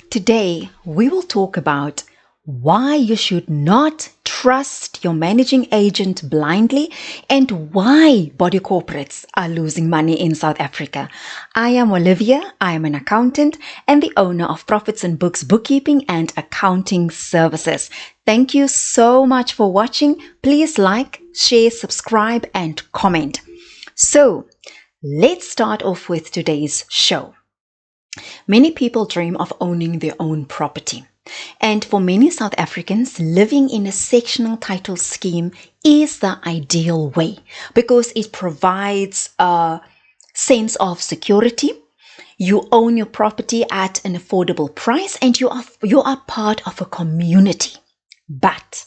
Today, we will talk about why you should not trust your managing agent blindly and why body corporates are losing money in South Africa. I am Olivia, I am an accountant and the owner of Profits and Books Bookkeeping and Accounting Services. Thank you so much for watching. Please like, share, subscribe and comment. So, let's start off with today's show. Many people dream of owning their own property. And for many South Africans, living in a sectional title scheme is the ideal way because it provides a sense of security. You own your property at an affordable price and you are part of a community. But,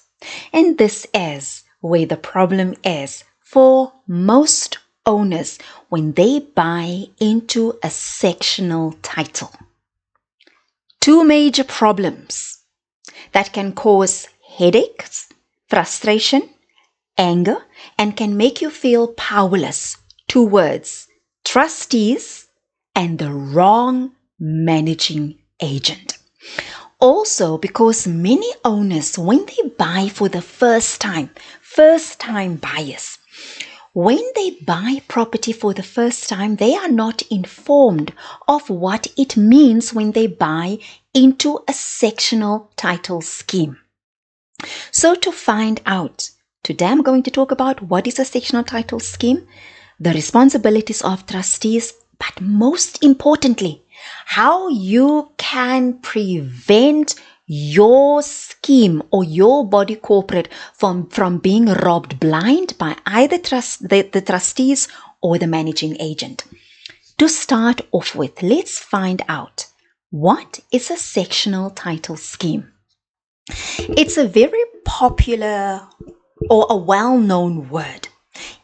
and this is where the problem is for most owners when they buy into a sectional title. Two major problems that can cause headaches, frustration, anger, and can make you feel powerless towards trustees and the wrong managing agent. Also, because many owners, when they buy for the first time buyers, when they buy property for the first time, they are not informed of what it means when they buy into a sectional title scheme. So to find out, today I'm going to talk about what is a sectional title scheme, the responsibilities of trustees, but most importantly, how you can prevent your scheme or your body corporate from being robbed blind by either the trustees or the managing agent. To start off with, let's find out what is a sectional title scheme. It's a very popular or a well-known word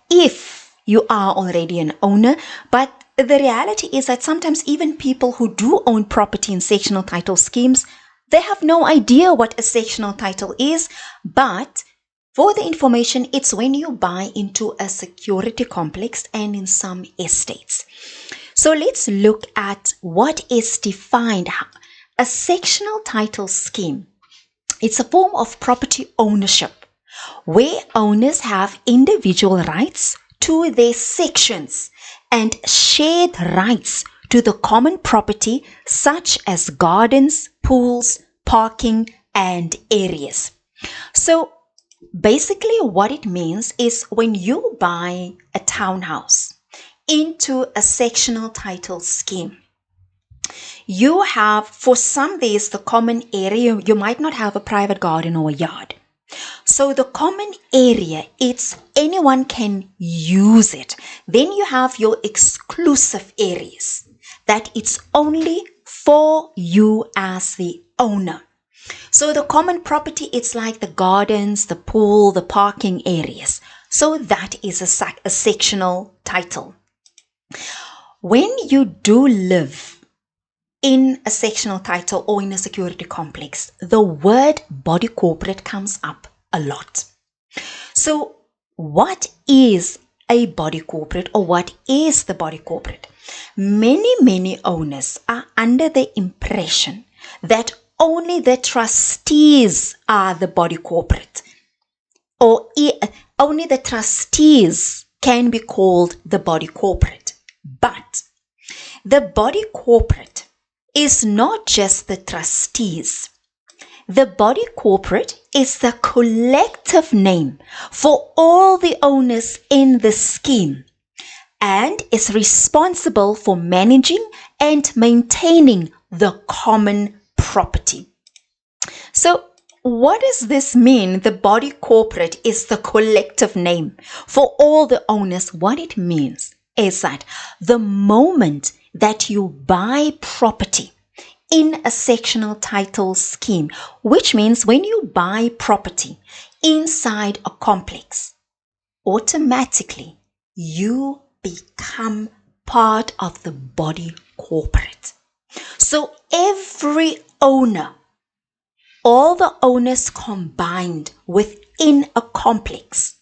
if you are already an owner, but the reality is that sometimes even people who do own property in sectional title schemes, they have no idea what a sectional title is, but for the information, it's when you buy into a security complex and in some estates. So let's look at what is defined. A sectional title scheme. It's a form of property ownership where owners have individual rights to their sections and shared rights to the common property such as gardens, pools, parking, and areas. So basically what it means is when you buy a townhouse into a sectional title scheme, you have, for some days, the common area, you might not have a private garden or a yard. So the common area, it's anyone can use it. Then you have your exclusive areas that it's only for you as the owner. So the common property, it's like the gardens, the pool, the parking areas. So that is a sectional title. When you do live in a sectional title or in a security complex, the word body corporate comes up a lot. So what is a body corporate or what is the body corporate? Many owners are under the impression that only the trustees are the body corporate, or only the trustees can be called the body corporate. But the body corporate is not just the trustees. The body corporate is the collective name for all the owners in the scheme and is responsible for managing and maintaining the common property. So what does this mean? The body corporate is the collective name for all the owners. What it means is that the moment that you buy property in a sectional title scheme, which means when you buy property inside a complex, automatically you become part of the body corporate. So every owner, all the owners combined within a complex,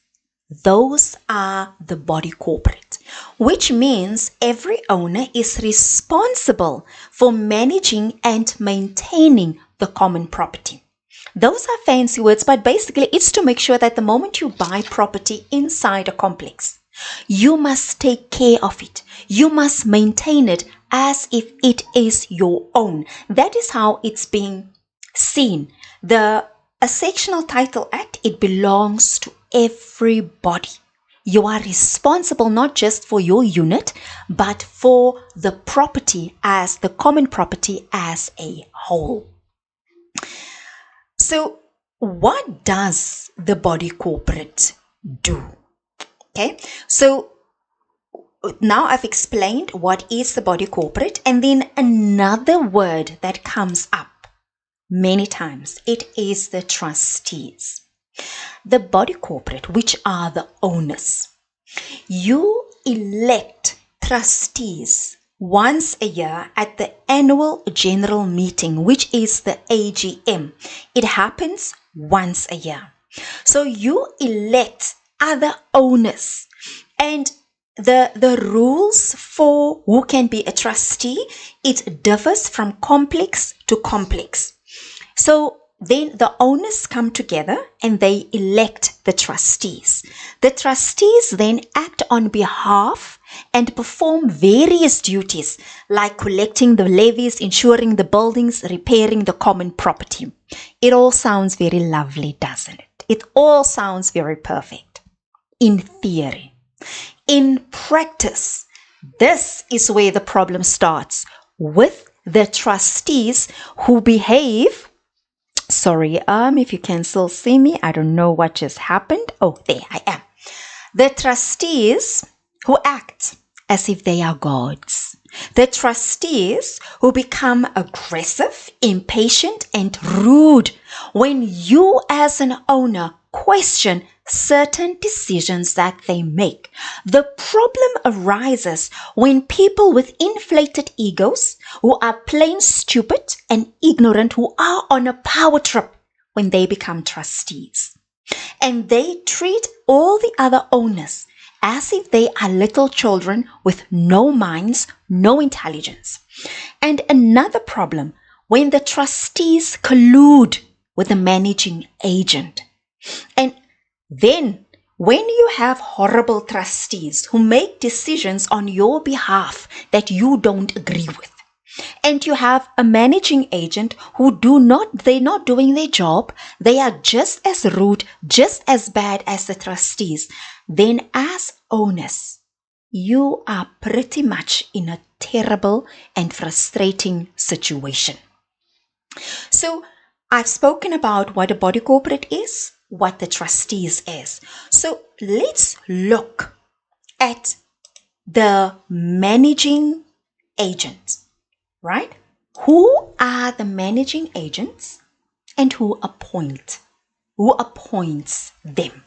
those are the body corporate, which means every owner is responsible for managing and maintaining the common property. Those are fancy words, but basically it's to make sure that the moment you buy property inside a complex, you must take care of it. You must maintain it as if it is your own. That is how it's being seen. A sectional title act, it belongs to everybody. You are responsible not just for your unit, but for the property as the common property as a whole. So what does the body corporate do? Okay, so now I've explained what is the body corporate, and then another word that comes up many times, it is the trustees. The body corporate, which are the owners, you elect trustees once a year at the annual general meeting, which is the AGM. It happens once a year. So you elect other owners, and the rules for who can be a trustee, it differs from complex to complex. So then the owners come together and they elect the trustees. The trustees then act on behalf and perform various duties like collecting the levies, ensuring the buildings, repairing the common property. It all sounds very lovely, doesn't it? It all sounds very perfect in theory. In practice, this is where the problem starts with the trustees who behave. Sorry, if you can still see me, I don't know what just happened. Oh, there I am. The trustees who act as if they are gods. The trustees who become aggressive, impatient, and rude when you as an owner question certain decisions that they make. The problem arises when people with inflated egos, who are plain stupid and ignorant, who are on a power trip, when they become trustees. And they treat all the other owners as if they are little children with no minds, no intelligence. And another problem, when the trustees collude with the managing agent. And then, when you have horrible trustees who make decisions on your behalf that you don't agree with, and you have a managing agent who they're not doing their job, they are just as rude, just as bad as the trustees, then as owners, you are pretty much in a terrible and frustrating situation. So, I've spoken about what a body corporate is, what the trustees is. So let's look at the managing agent, right? Who are the managing agents and who appoints them?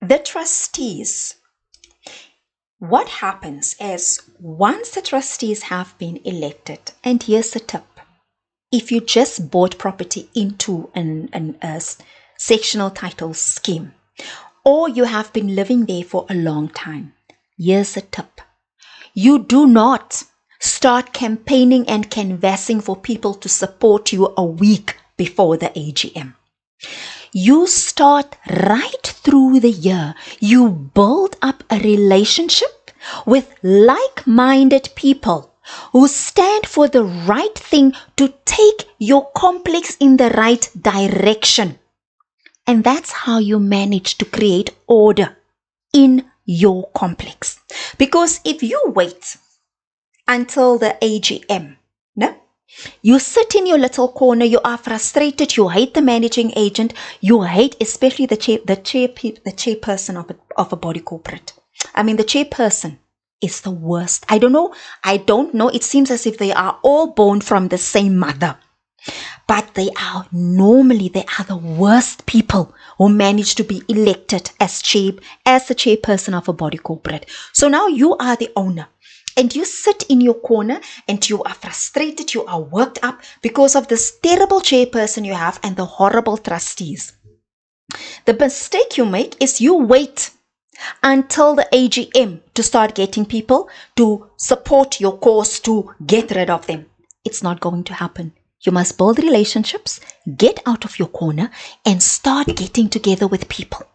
The trustees. What happens is once the trustees have been elected, and here's a tip. If you just bought property into a sectional title scheme, or you have been living there for a long time, here's a tip. You do not start campaigning and canvassing for people to support you a week before the AGM. You start right through the year. You build up a relationship with like-minded people who stand for the right thing to take your complex in the right direction. And that's how you manage to create order in your complex. Because if you wait until the AGM, no? You sit in your little corner, you are frustrated, you hate the managing agent, you hate especially the chairperson of a body corporate. I mean, the chairperson is the worst. I don't know. It seems as if they are all born from the same mother. But they are the worst people who manage to be elected as the chairperson of a body corporate. So now you are the owner and you sit in your corner and you are frustrated, you are worked up because of this terrible chairperson you have and the horrible trustees. The mistake you make is you wait until the AGM to start getting people to support your cause, to get rid of them. It's not going to happen. You must build relationships, get out of your corner, and start getting together with people.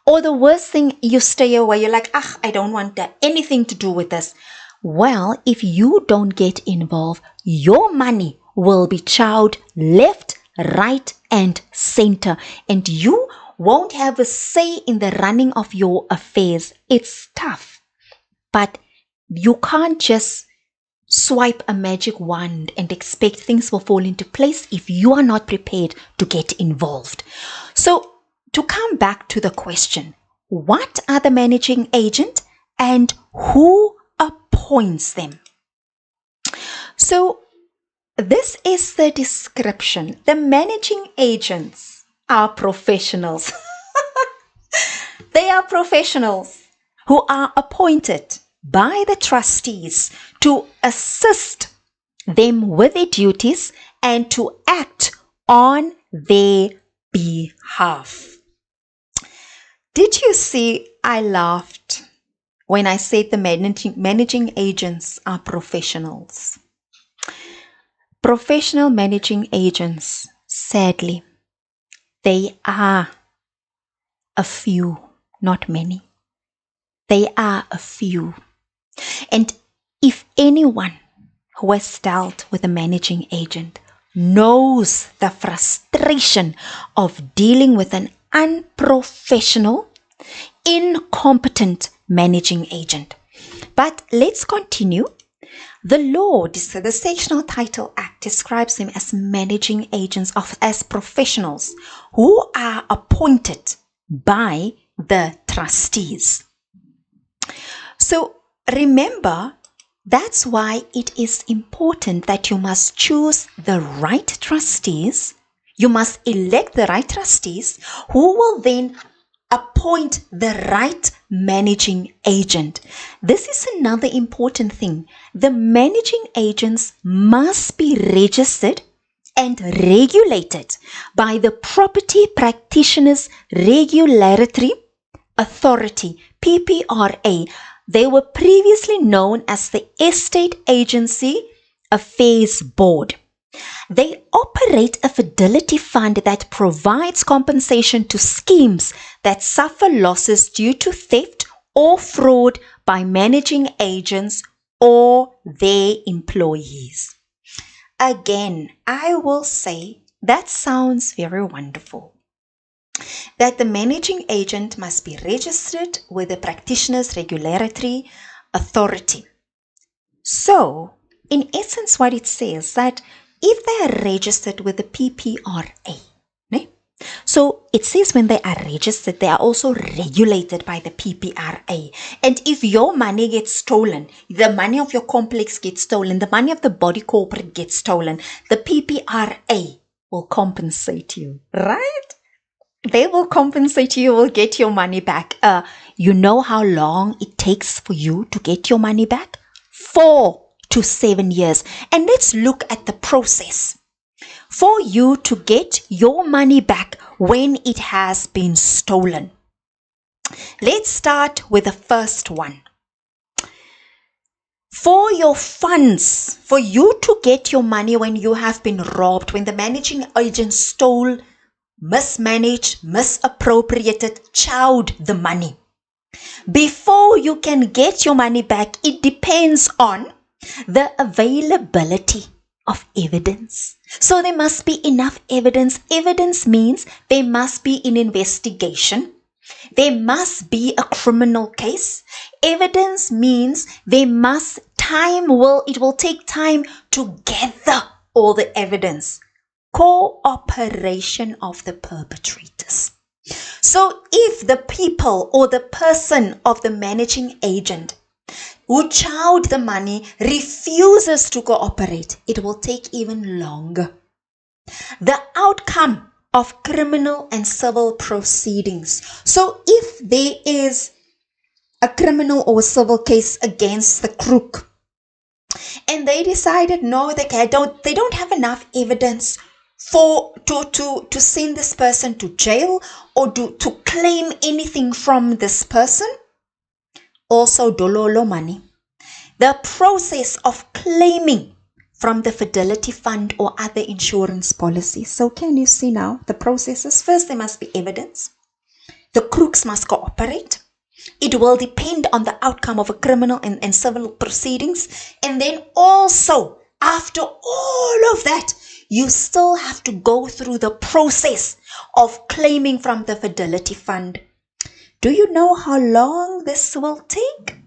Or the worst thing, you stay away. You're like, I don't want anything to do with this. Well, if you don't get involved, your money will be chowed left, right, and center, and you won't have a say in the running of your affairs. It's tough, but you can't just swipe a magic wand and expect things will fall into place if you are not prepared to get involved. So to come back to the question, what are the managing agent and who appoints them? So this is the description. The managing agents are professionals. They are professionals who are appointed by the trustees to assist them with their duties and to act on their behalf. Did you see I laughed when I said the managing agents are professionals? Professional managing agents, sadly, they are a few, not many. They are a few. And if anyone who has dealt with a managing agent knows the frustration of dealing with an unprofessional, incompetent managing agent. But let's continue. The law, the Sectional Title Act, describes them as managing agents, as professionals who are appointed by the trustees. So remember, that's why it is important that you must choose the right trustees. You must elect the right trustees who will then appoint the right managing agent. This is another important thing. The managing agents must be registered and regulated by the Property Practitioners Regulatory Authority, PPRA. They were previously known as the Estate Agency Affairs Board. They operate a fidelity fund that provides compensation to schemes that suffer losses due to theft or fraud by managing agents or their employees. Again, I will say that sounds very wonderful. That the managing agent must be registered with the Practitioners Regulatory Authority. So, in essence, what it says that if they are registered with the PPRA, so it says when they are registered, they are also regulated by the PPRA. And if your money gets stolen, the money of your complex gets stolen, the money of the body corporate gets stolen, the PPRA will compensate you, right? They will compensate you, you will get your money back. You know how long it takes for you to get your money back? 4 to 7 years. And let's look at the process for you to get your money back when it has been stolen. Let's start with the first one. For your funds, for you to get your money when you have been robbed, when the managing agent stole, mismanaged, misappropriated, chowed the money. Before you can get your money back, it depends on the availability of evidence. So there must be enough evidence. Evidence means there must be an investigation. There must be a criminal case. Evidence means it will take time to gather all the evidence. Cooperation of the perpetrators. So if the people or the person of the managing agent who chowed the money refuses to cooperate, it will take even longer. The outcome of criminal and civil proceedings. So if there is a criminal or civil case against the crook and they decided no, they don't have enough evidence to send this person to jail or to claim anything from this person. Also dololo money. The process of claiming from the Fidelity Fund or other insurance policies. So can you see now the processes? First, there must be evidence. The crooks must cooperate. It will depend on the outcome of a criminal and civil proceedings. And then also, after all of that, you still have to go through the process of claiming from the Fidelity Fund. Do you know how long this will take?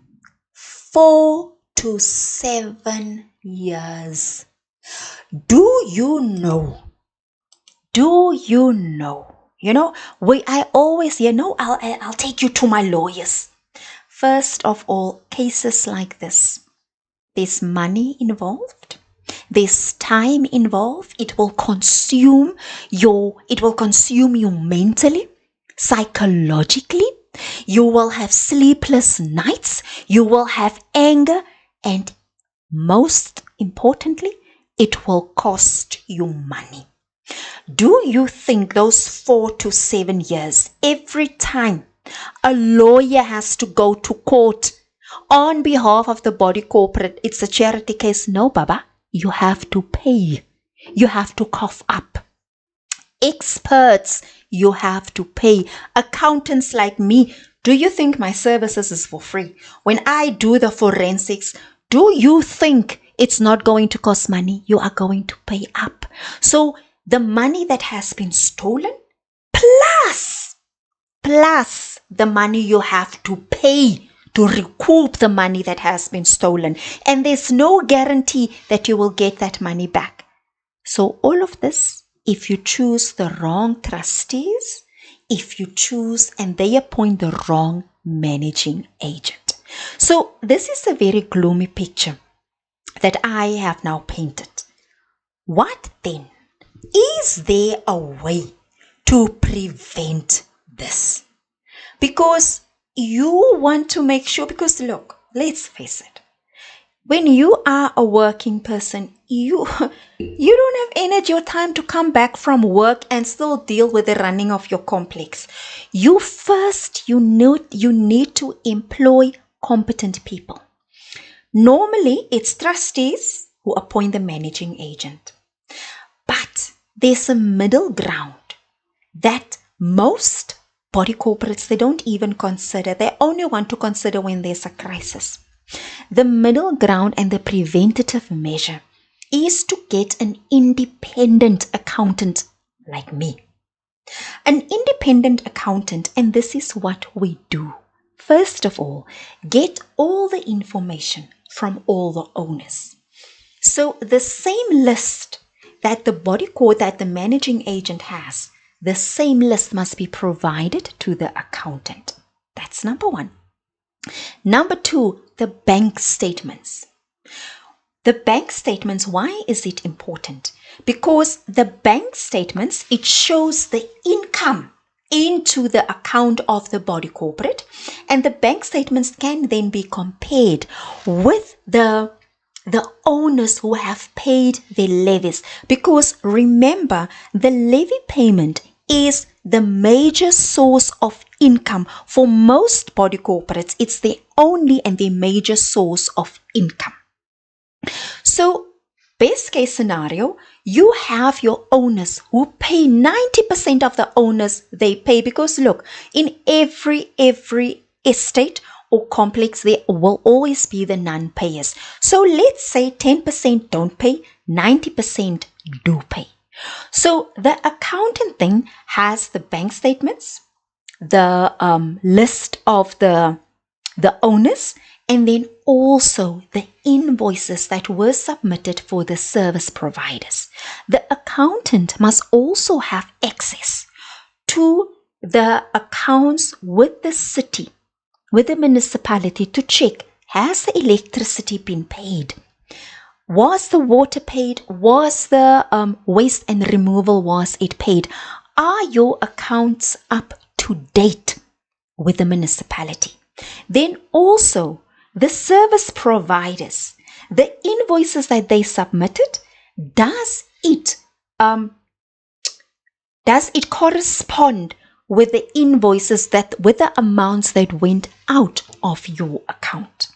4 to 7 years. Do you know? I always, I'll take you to my lawyers. First of all, cases like this, there's money involved. There's time involved. It will consume you mentally, psychologically. You will have sleepless nights. You will have anger. And most importantly, it will cost you money. Do you think those 4 to 7 years, every time a lawyer has to go to court on behalf of the body corporate, it's a charity case? No, Baba. You have to pay. You have to cough up. Experts, you have to pay. Accountants like me, do you think my services is for free? When I do the forensics, do you think it's not going to cost money? You are going to pay up. So the money that has been stolen, plus the money you have to pay to recoup the money that has been stolen. And there's no guarantee that you will get that money back. So all of this, if you choose the wrong trustees, if you choose and they appoint the wrong managing agent. So this is a very gloomy picture that I have now painted. What then? Is there a way to prevent this? Because you want to make sure, because look, let's face it, when you are a working person, you don't have energy or time to come back from work and still deal with the running of your complex. You need to employ competent people. Normally, it's trustees who appoint the managing agent. But there's a middle ground that most body corporates, they don't even consider. They only want to consider when there's a crisis. The middle ground and the preventative measure is to get an independent accountant like me. An independent accountant, and this is what we do. First of all, get all the information from all the owners. So the same list that the body court, that the managing agent has, the same list must be provided to the accountant. That's number one. Number two, the bank statements. The bank statements, why is it important? Because the bank statements, it shows the income into the account of the body corporate, and the bank statements can then be compared with the owners who have paid their levies. Because remember, the levy payment is the major source of income for most body corporates. It's the only and the major source of income. So best case scenario, you have your owners who pay 90% of the owners they pay, because look, in every estate or complex, there will always be the non-payers. So let's say 10% don't pay, 90% do pay. So the accountant thing has the bank statements, the list of the owners, and then also the invoices that were submitted for the service providers. The accountant must also have access to the accounts with the city, with the municipality, to check, has the electricity been paid? Was the water paid? Was the waste and removal, was it paid? Are your accounts up to date with the municipality? Then also the service providers, the invoices that they submitted, does it Does it correspond with the invoices with the amounts that went out of your account?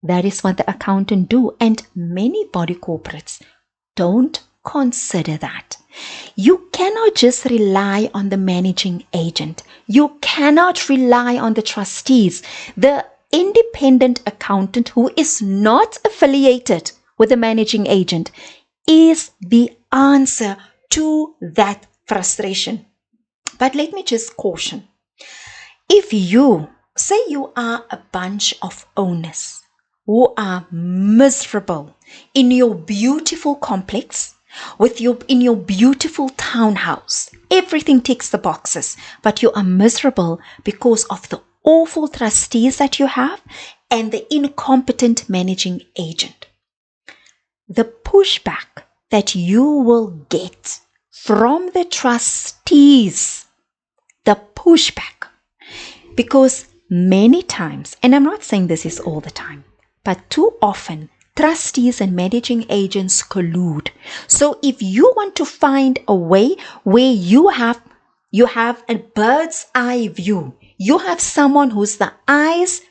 That is what the accountant do, and many body corporates don't consider that. You cannot just rely on the managing agent. You cannot rely on the trustees. The independent accountant who is not affiliated with the managing agent is the answer to that frustration. But let me just caution. If you say you are a bunch of owners who are miserable in your beautiful complex, in your beautiful townhouse, everything ticks the boxes, but you are miserable because of the awful trustees that you have and the incompetent managing agent. The pushback that you will get from the trustees, the pushback, because many times, and I'm not saying this is all the time, but too often, trustees and managing agents collude. So if you want to find a way where you have a bird's eye view, you have someone who's the eyes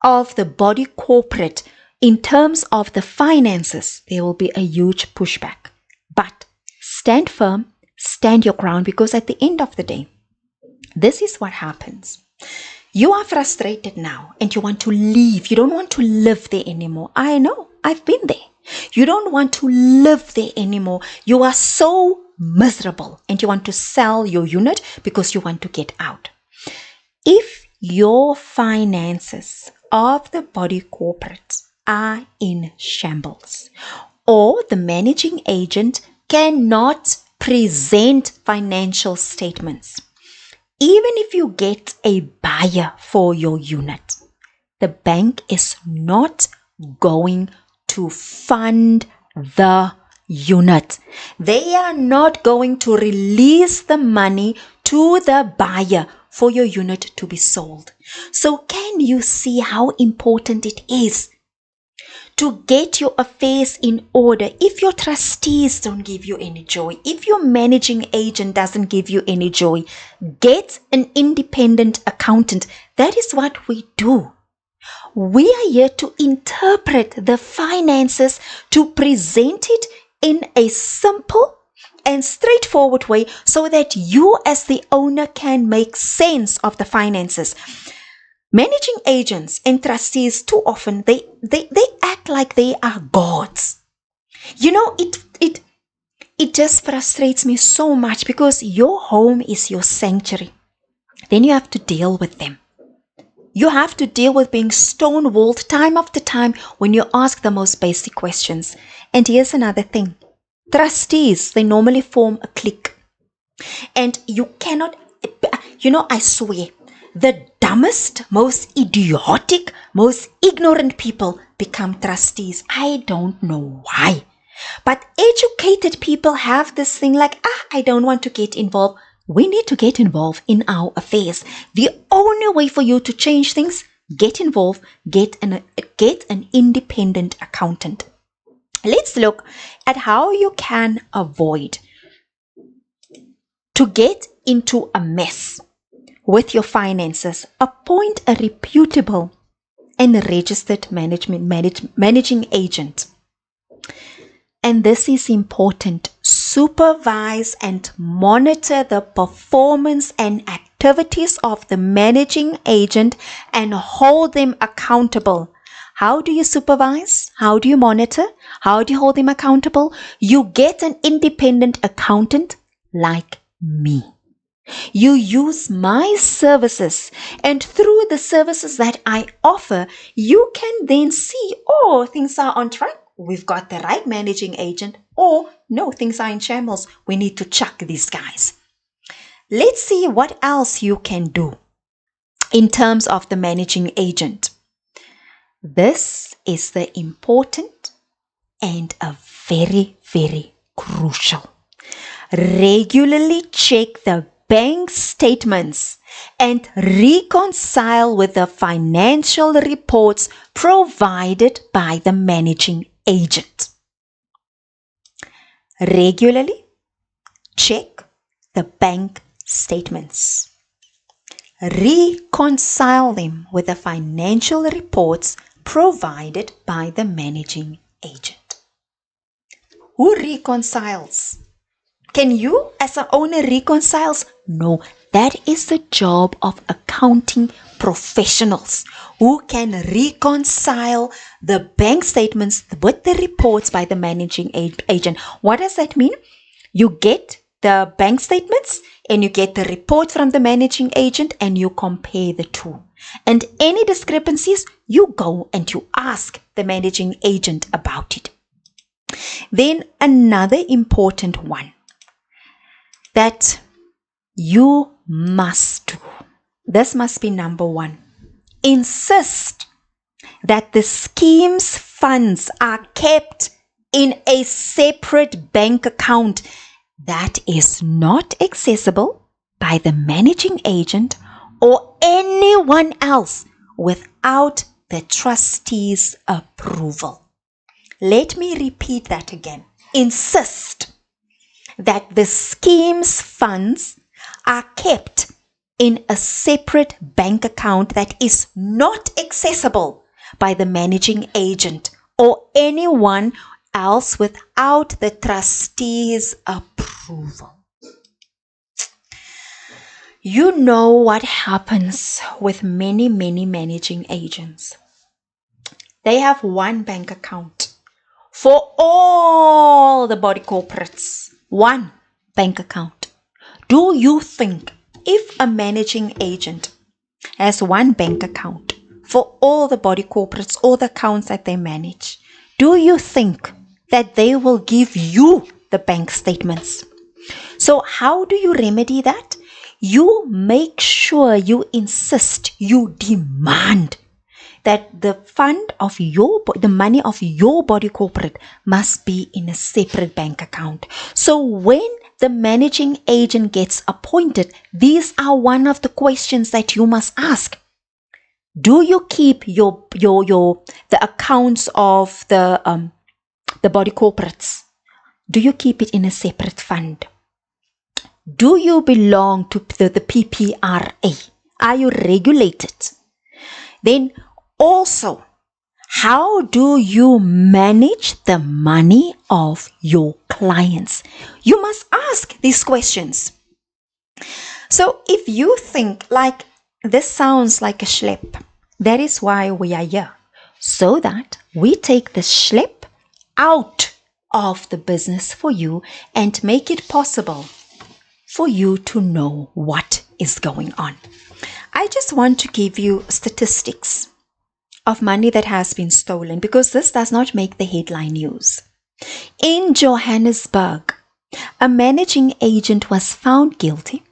of the body corporate in terms of the finances, there will be a huge pushback. But stand firm, stand your ground, because at the end of the day, this is what happens. You are frustrated now and you want to leave. You don't want to live there anymore. I know, I've been there. You don't want to live there anymore. You are so miserable and you want to sell your unit because you want to get out. If your finances of the body corporate are in shambles, or the managing agent cannot present financial statements, even if you get a buyer for your unit, the bank is not going to fund the unit. They are not going to release the money to the buyer for your unit to be sold. So can you see how important it is to get your affairs in order? If your trustees don't give you any joy, if your managing agent doesn't give you any joy, get an independent accountant. That is what we do. We are here to interpret the finances, to present it in a simple and straightforward way so that you as the owner can make sense of the finances. Managing agents and trustees, too often, they act like they are gods. You know, it just frustrates me so much because your home is your sanctuary. Then you have to deal with them. You have to deal with being stonewalled time after time when you ask the most basic questions. And here's another thing. Trustees, they normally form a clique. And you cannot, I swear, the dumbest, most idiotic, most ignorant people become trustees. I don't know why. But educated people have this thing like, I don't want to get involved. We need to get involved in our affairs. The only way for you to change things, get involved, get an independent accountant. Let's look at how you can avoid to get into a mess with your finances. Appoint a reputable and registered managing agent. And this is important. Supervise and monitor the performance and activities of the managing agent and hold them accountable. How do you supervise? How do you monitor? How do you hold them accountable? You get an independent accountant like me. You use my services, and through the services that I offer, you can then see, things are on track. We've got the right managing agent, or no, things are in shambles. We need to chuck these guys. Let's see what else you can do in terms of the managing agent. This is the important and a very, very crucial. Regularly check the bank statements and reconcile with the financial reports provided by the managing agent. Regularly check the bank statements. Reconcile them with the financial reports provided by the managing agent. Who reconciles? Can you as an owner reconcile? No, that is the job of accounting professionals who can reconcile the bank statements with the reports by the managing agent. What does that mean? You get the bank statements and you get the report from the managing agent and you compare the two. And any discrepancies, you go and you ask the managing agent about it. Then another important one that you must do. This must be number one. Insist that the scheme's funds are kept in a separate bank account that is not accessible by the managing agent or anyone else without the trustees' approval. Let me repeat that again. Insist that the scheme's funds are kept in a separate bank account that is not accessible by the managing agent or anyone else without the trustees' approval. You know what happens with many managing agents. They have one bank account for all the body corporates. One bank account. Do you think if a managing agent has one bank account for all the body corporates, all the accounts that they manage, do you think that they will give you the bank statements? So how do you remedy that? You make sure, you insist, you demand that the the money of your body corporate must be in a separate bank account. So when the managing agent gets appointed, these are one of the questions that you must ask. Do you keep the accounts of the body corporates? Do you keep it in a separate fund? Do you belong to the PPRA? Are you regulated? Then also, how do you manage the money of your clients? You must ask these questions. So if you think like this sounds like a schlep, that is why we are here. So that we take the schlep out of the business for you and make it possible for you to know what is going on. I just want to give you statistics of money that has been stolen because this does not make the headline news. In Johannesburg, a managing agent was found guilty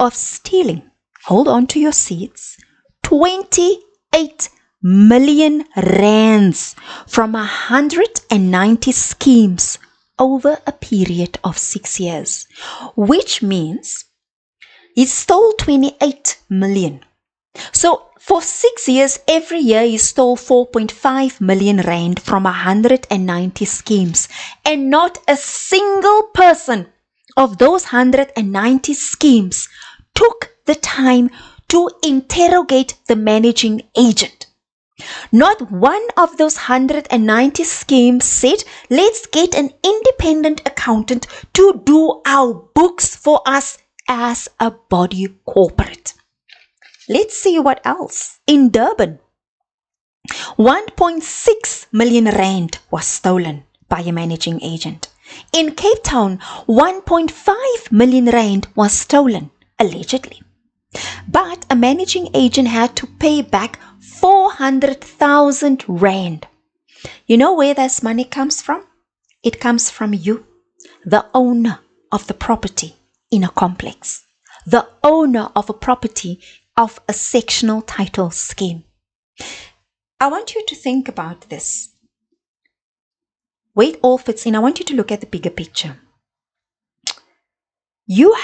of stealing, hold on to your seats, 28 million rands from 190 schemes over a period of 6 years, which means he stole 28 million. So for 6 years, every year he stole 4.5 million rand from 190 schemes, and not a single person of those 190 schemes took the time to interrogate the managing agent. Not one of those 190 schemes said, let's get an independent accountant to do our books for us as a body corporate. Let's see what else. In Durban, 1.6 million rand was stolen by a managing agent. In Cape Town, 1.5 million rand was stolen, allegedly. But a managing agent had to pay back 400,000 rand. You know where this money comes from? It comes from you, the owner of the property in a complex, the owner of a property of a sectional title scheme. I want you to think about this. Where it all fits in, I want you to look at the bigger picture. You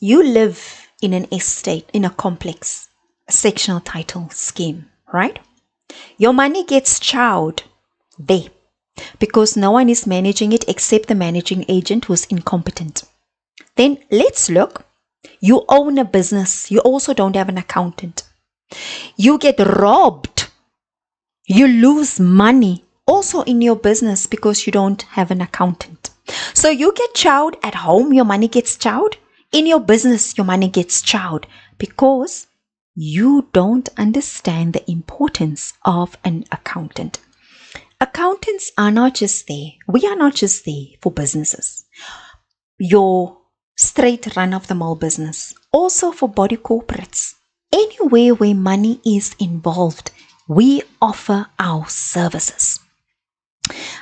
live in an estate, in a complex, a sectional title scheme, right? Your money gets chowed there because no one is managing it except the managing agent who's incompetent. Then let's look. You own a business. You also don't have an accountant. You get robbed. You lose money also in your business because you don't have an accountant. So you get chowed at home, your money gets chowed. In your business, your money gets chowed because you don't understand the importance of an accountant. Accountants are not just there. We are not just there for businesses. Your straight run-of-the-mill business. Also for body corporates. Anywhere where money is involved, we offer our services.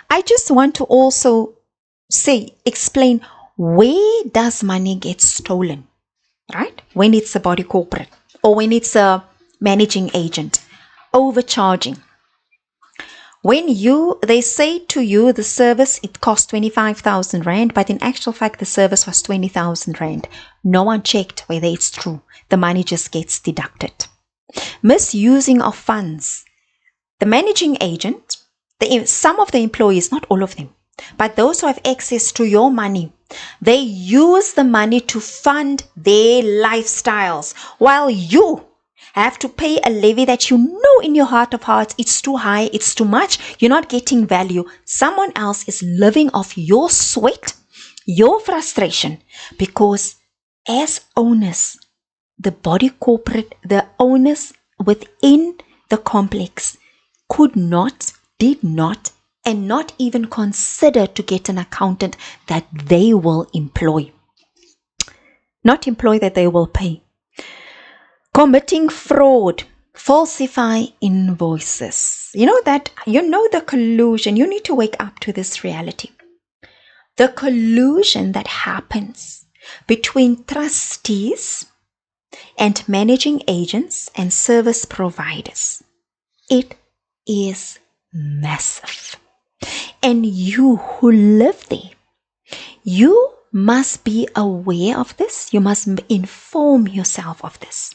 I just want to also explain, where does money get stolen, right? When it's a body corporate or when it's a managing agent, overcharging. When they say to you the service, it cost 25,000 Rand, but in actual fact, the service was 20,000 Rand. No one checked whether it's true. The money just gets deducted. Misusing of funds. The managing agent, some of the employees, not all of them, but those who have access to your money, they use the money to fund their lifestyles while you have to pay a levy that you know in your heart of hearts it's too high, it's too much, you're not getting value. Someone else is living off your sweat, your frustration, because as owners, the body corporate, the owners within the complex could not, did not, and not even consider to get an accountant that they will employ. Not employ, that they will pay. Committing fraud, falsify invoices. You know the collusion. You need to wake up to this reality. The collusion that happens between trustees and managing agents and service providers. It is massive. And you who live there, you must be aware of this. You must inform yourself of this.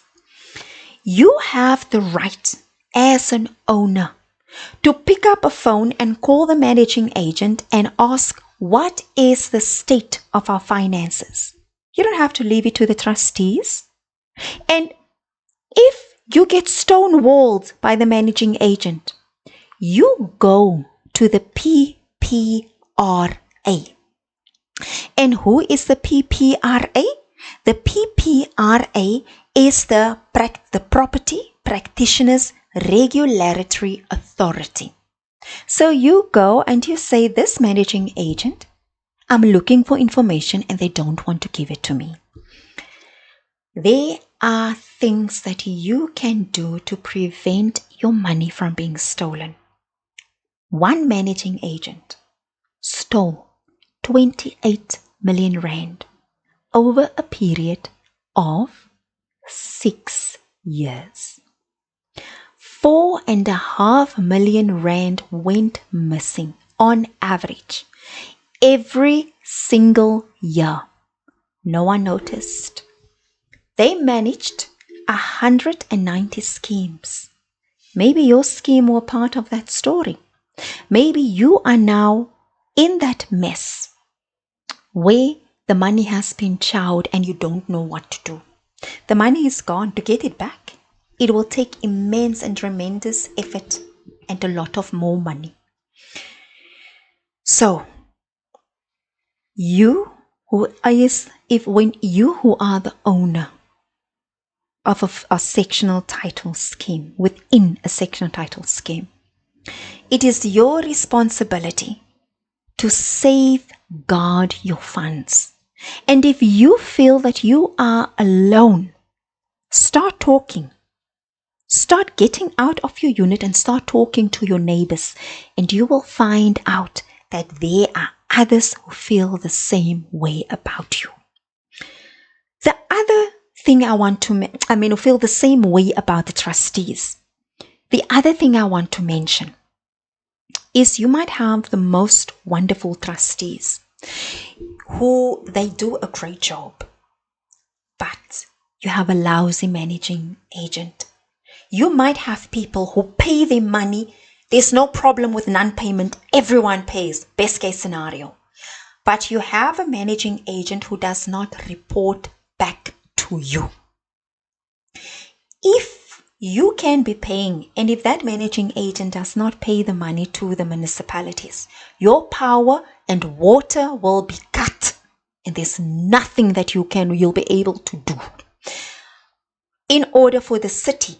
You have the right as an owner to pick up a phone and call the managing agent and ask, what is the state of our finances? You don't have to leave it to the trustees. And if you get stonewalled by the managing agent, you go to the PPRA. And who is the PPRA? The PPRA is the Property Practitioners Regulatory Authority. So you go and you say, this managing agent, I'm looking for information and they don't want to give it to me. There are things that you can do to prevent your money from being stolen. One managing agent stole 28 million Rand over a period of 6 years. 4.5 million Rand went missing on average every single year. No one noticed. They managed 190 schemes. Maybe your scheme were part of that story. Maybe you are now in that mess where the money has been chowed and you don't know what to do. The money is gone. To get it back, it will take immense and tremendous effort and a lot of more money. So, you who are the owner of a sectional title scheme, within a sectional title scheme, it is your responsibility to safeguard your funds. And if you feel that you are alone, start talking. Start getting out of your unit and start talking to your neighbors, and you will find out that there are others who feel the same way about you. The other thing who feel the same way about the trustees. The other thing I want to mention is you might have the most wonderful trustees who they do a great job, but you have a lousy managing agent. You might have people who pay their money. There's no problem with non-payment. Everyone pays. Best case scenario. but you have a managing agent who does not report back to you. If you can be paying, and if that managing agent does not pay the money to the municipalities, your power and water will be cut, and there's nothing that you'll be able to do. In order for the city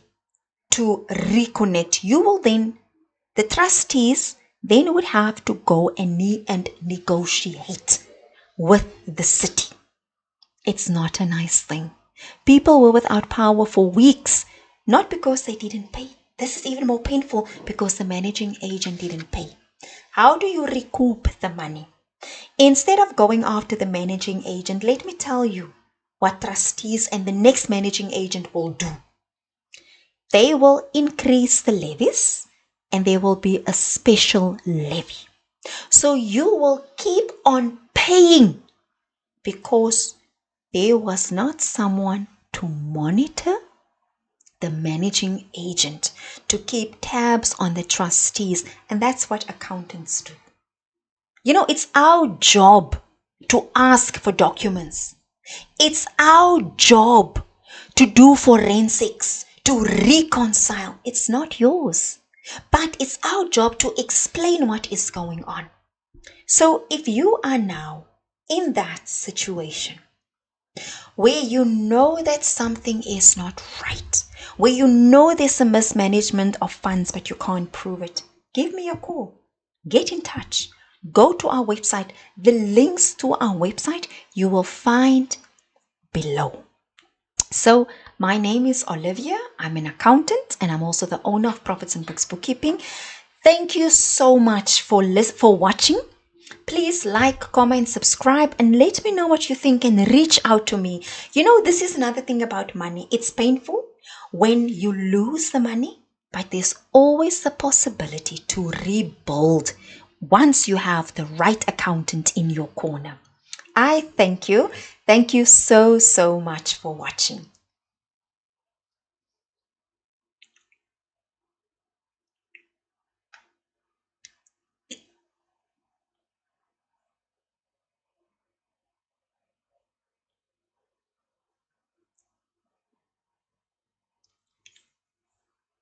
to reconnect, the trustees then would have to go and negotiate with the city. It's not a nice thing. People were without power for weeks, not because they didn't pay. This is even more painful because the managing agent didn't pay. How do you recoup the money? Instead of going after the managing agent, let me tell you what trustees and the next managing agent will do. They will increase the levies and there will be a special levy. So you will keep on paying because there was not someone to monitor the managing agent, to keep tabs on the trustees. And that's what accountants do. It's our job to ask for documents. It's our job to do forensics, to reconcile. It's not yours, but it's our job to explain what is going on. So if you are now in that situation where you know that something is not right, where you know there's a mismanagement of funds but you can't prove it, give me a call. Get in touch. Go to our website. The links to our website you will find below. So my name is Olivia. I'm an accountant and I'm also the owner of Profits and Books Bookkeeping. Thank you so much for watching. Please like, comment, subscribe, and let me know what you think and reach out to me. This is another thing about money. It's painful when you lose the money, but there's always the possibility to rebuild once you have the right accountant in your corner. I thank you. Thank you so much for watching.